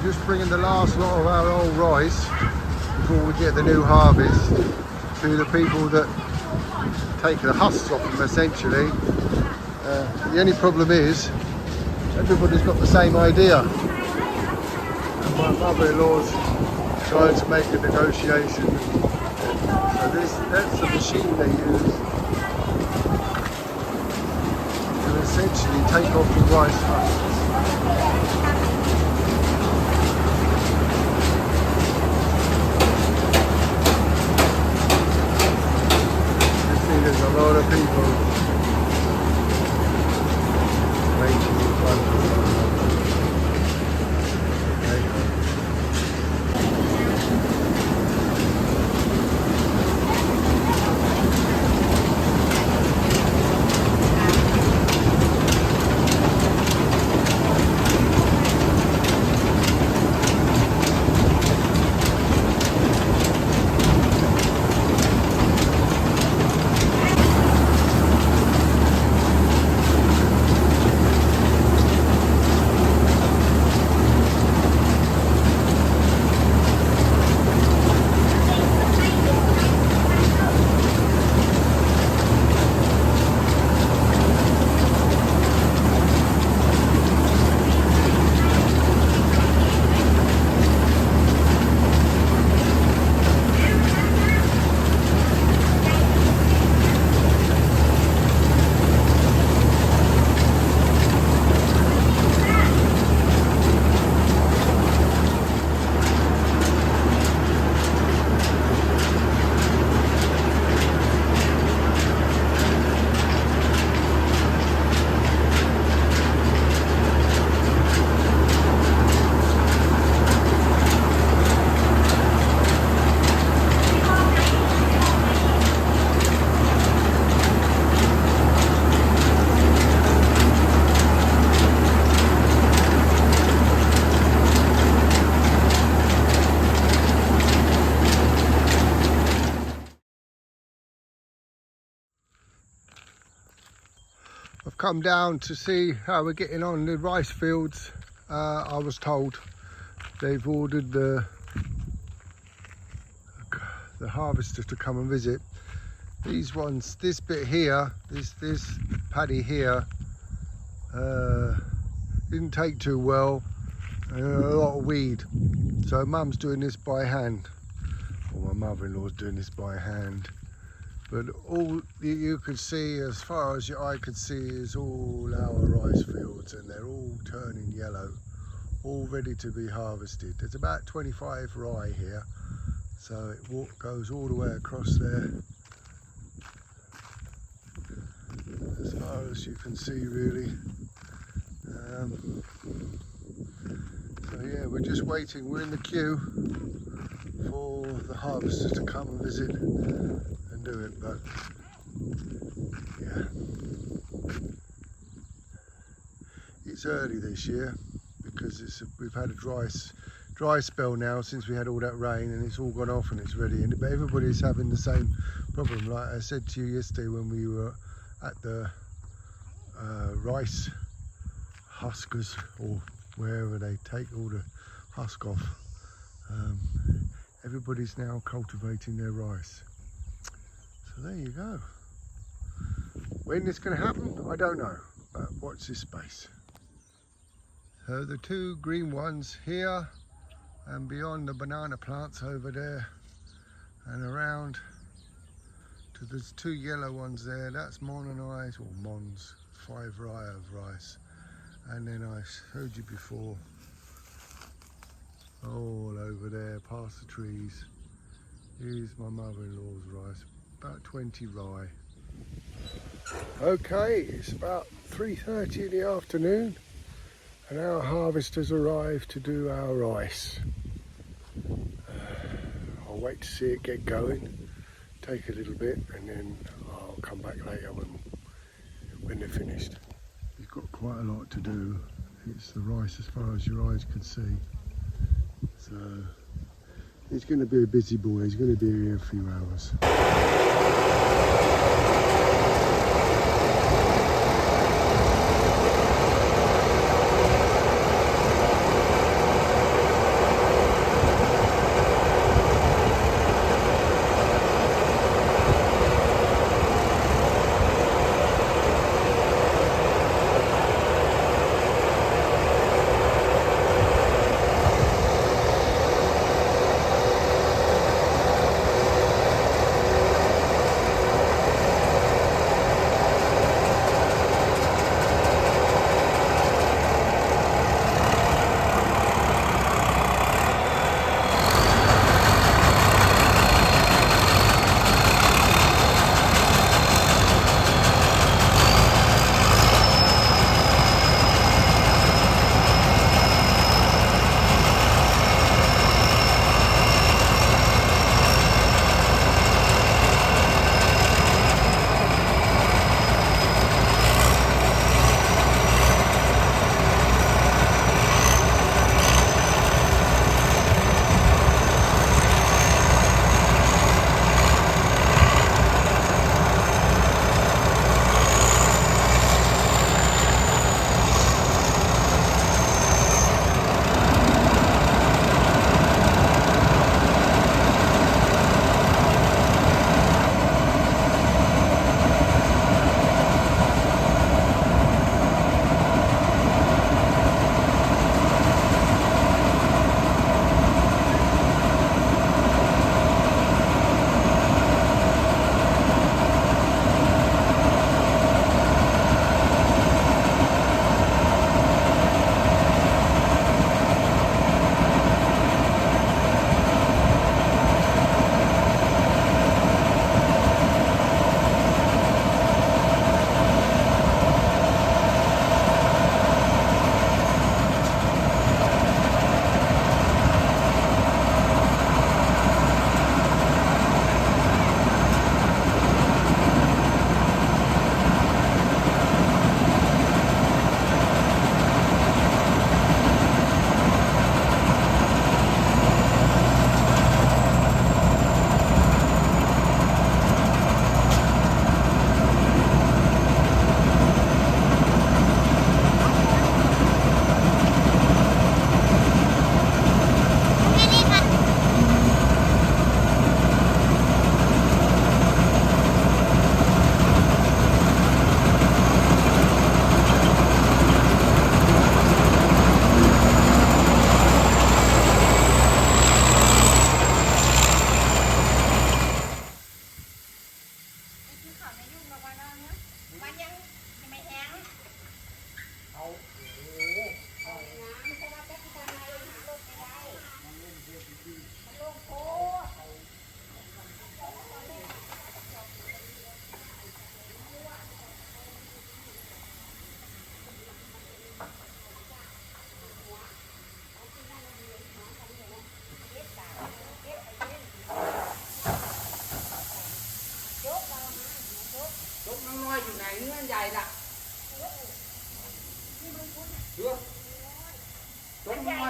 We're just bringing the last lot of our old rice before we get the new harvest to the people that take the husks off them essentially. The only problem is everybody's got the same idea. And my mother-in-law's trying to make a negotiation. So that's the machine they use to essentially take off the rice husks. There's a lot of people waiting in front of them. I've come down to see how we're getting on the rice fields. I was told they've ordered the harvester to come and visit. These ones, this bit here, this paddy here, didn't take too well, and a lot of weed. So Mum's doing this by hand, or my mother-in-law's doing this by hand. But all you could see, as far as your eye could see, is all our rice fields, and they're all turning yellow, all ready to be harvested. There's about 25 rye here, so it goes all the way across there, as far as you can see really. So yeah, we're just waiting, we're in the queue for the harvester to come and visit and do it, but yeah, it's early this year because we've had a dry spell now since we had all that rain, and it's all gone off and it's ready. But everybody's having the same problem. Like I said to you yesterday when we were at the rice huskers, or wherever they take all the husk off, everybody's now cultivating their rice. So there you go. When it's going to happen, I don't know, but watch this space. So the two green ones here, and beyond the banana plants over there, and around to there's two yellow ones there. That's Mon and I's, or Mon's 5 rye of rice. And then I showed you before, all over there past the trees, here's my mother-in-law's rice, about 20 rye. Okay, it's about 3:30 in the afternoon, and our harvesters arrived to do our rice. I'll wait to see it get going, take a little bit, and then I'll come back later when they're finished. You've got quite a lot to do. It's the rice as far as your eyes can see. So he's going to be a busy boy. He's going to be here a few hours.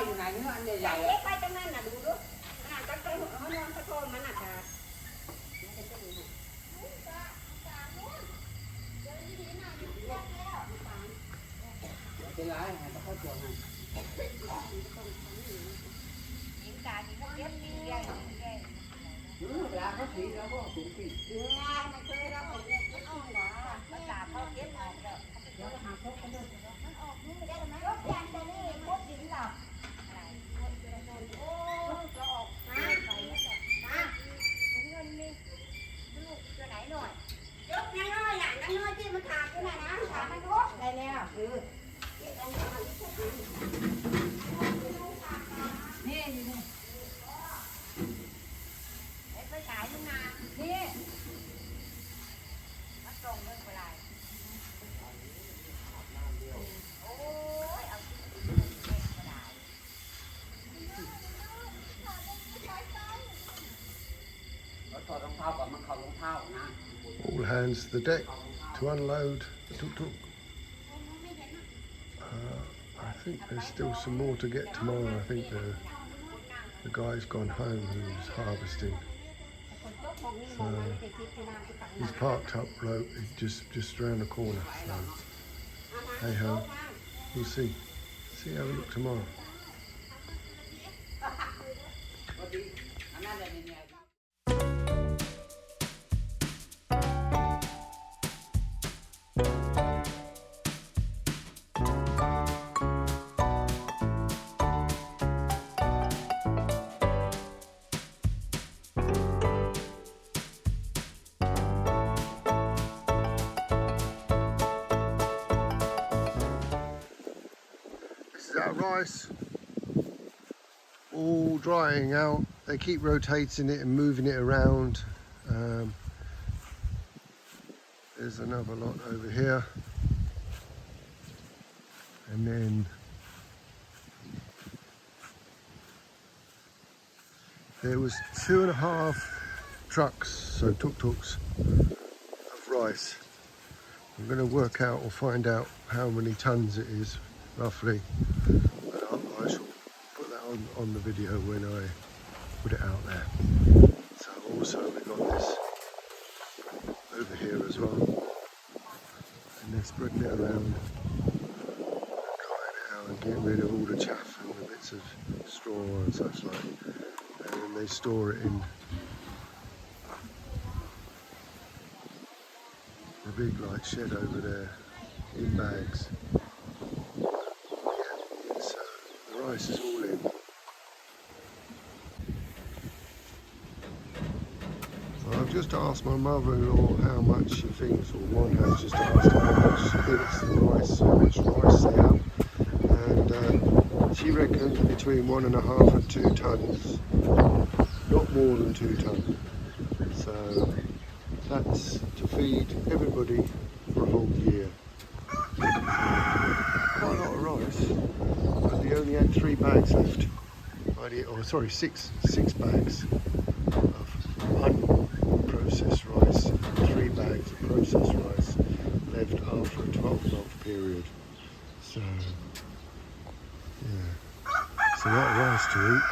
อยู่ไหนเนื้ออันใหญ่ๆ เล็กไปตรงนั้นน่ะดูดูตั้งแต่หัวมันนอนตะโกนมันน่ะค่ะเป็นไรให้เขาเข้าตัวให้เวลาเขาสีแล้วก็สูงขึ้นมันเคยเราออกเนี่ยมันออกหรอมันตาเขาเก็บออกแล้วเดี๋ยวหาพบกันด้วยมันออกนู่นได้ไหมรถยันจะนี่พบดินหรออะไรโอ้จะออกมาไปนะเงินนี่ลูกตัวไหนหน่อยยกน้อยๆอย่างน้อยที่มันขาดอยู่นะขาดมันยกได้แล้วนี่นี่ไปขายมึงนานี่มาส่งเงินไปไรโอ้ยเอาก็ได้ ถอดรองเท้าก่อนมันเข้ารองเท้านะ All hands to the deck to unload the tuk-tuk. I think there's still some more to get tomorrow. I think the guy's gone home who's harvesting. So he's parked up just around the corner. So hey ho, we'll see. See how we look tomorrow. That rice all drying out. They keep rotating it and moving it around. There's another lot over here, and then there was 2.5 trucks, so tuk-tuks of rice. I'm going to work out or find out how many tons it is roughly. I shall put that on the video when I put it out there. So also we've got this over here as well, and they're spreading it around, drying it out and getting rid of all the chaff and the bits of straw and such like, and then they store it in the big like shed over there in bags. Rice is all in. Well, I've just asked my mother-in-law how much she thinks, or one has just asked her how much she thinks the rice, how much rice they have, and she reckons between 1.5 and 2 tons, not more than 2 tons. So that's to feed everybody for a whole year. Quite a lot of rice. They only had 3 bags left. Or sorry, six bags of unprocessed rice, 3 bags of processed rice left after a 12-month period. So, yeah, it's a lot of rice to eat.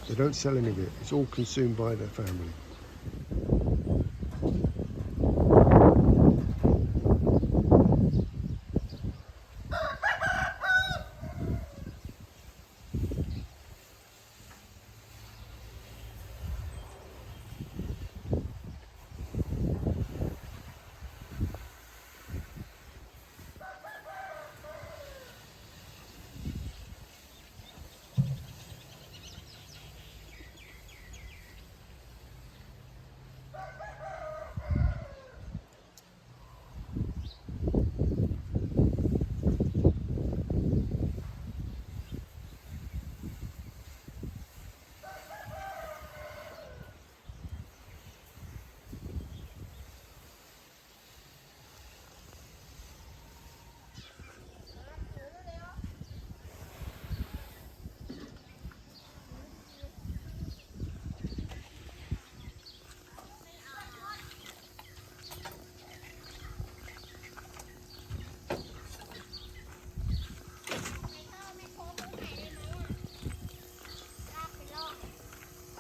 They don't sell any of it. It's all consumed by their family.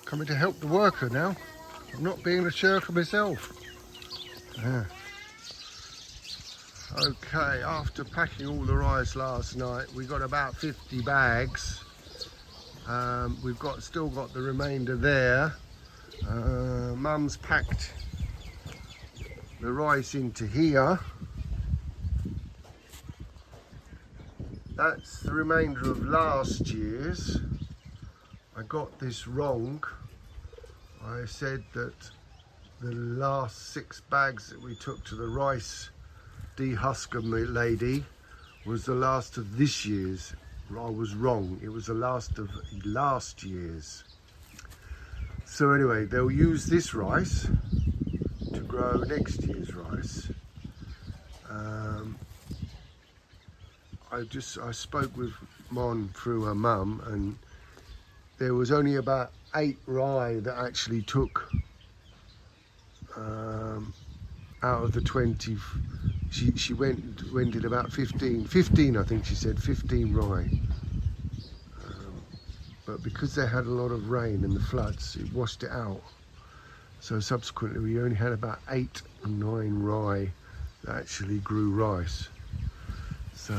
coming to help the worker now. I'm not being a shirker myself. Yeah. Okay, after packing all the rice last night, we got about 50 bags. We've still got the remainder there. Mum's packed the rice into here. That's the remainder of last year's. I got this wrong. I said that the last 6 bags that we took to the rice dehusker lady was the last of this year's. I was wrong. It was the last of last year's. So anyway, they'll use this rice to grow next year's rice. I spoke with Mon through her mum, and there was only about 8 rye that actually took out of the 20. She did about 15 I think she said, 15 rye. But because they had a lot of rain and the floods, it washed it out. So subsequently we only had about 8 or 9 rye that actually grew rice. So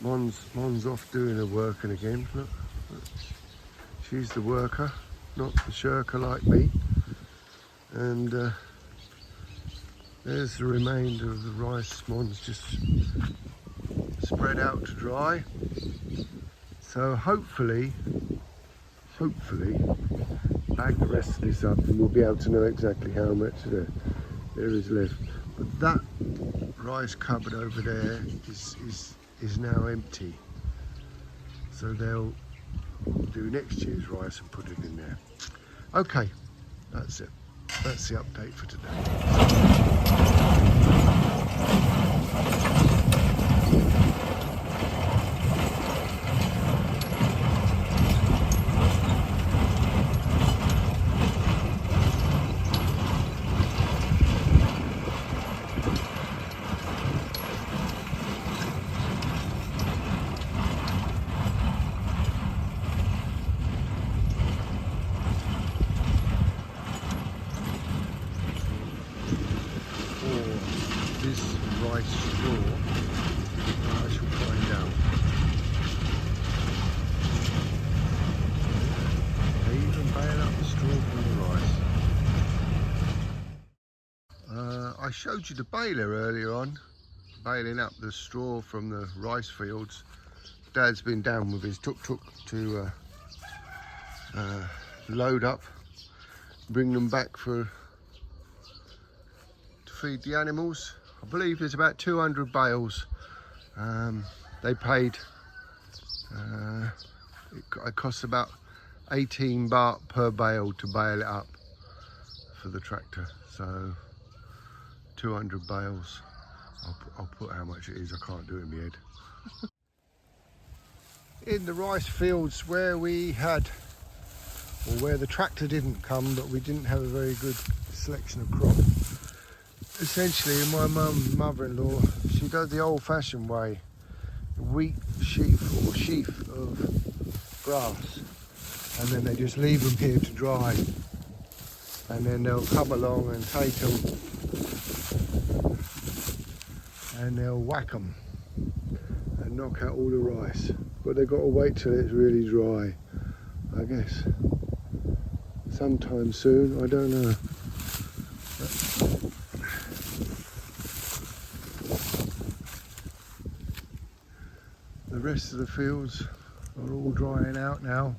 Mon's off doing her working again. Look, she's the worker, not the shirker like me. And there's the remainder of the rice. Mon's just spread out to dry. So hopefully bag the rest of this up and we'll be able to know exactly how much there is left. But that rice cupboard over there is now empty. So they'll do next year's rice and put it in there. Okay, that's it. That's the update for today. This rice straw, I shall find out. They even bale up the straw from the rice. I showed you the baler earlier on, baling up the straw from the rice fields. Dad's been down with his tuk-tuk to load up, bring them back to feed the animals. I believe there's about 200 bales. They paid, it costs about 18 baht per bale to bale it up for the tractor. So 200 bales. I'll put how much it is, I can't do it in my head. In the rice fields where we had, or where the tractor didn't come, but we didn't have a very good selection of crop. Essentially, my mother-in-law, she does the old-fashioned way, wheat sheaf of grass, and then they just leave them here to dry, and then they'll come along and take them and they'll whack them and knock out all the rice, but they've got to wait till it's really dry, I guess sometime soon, I don't know. The rest of the fields are all drying out now.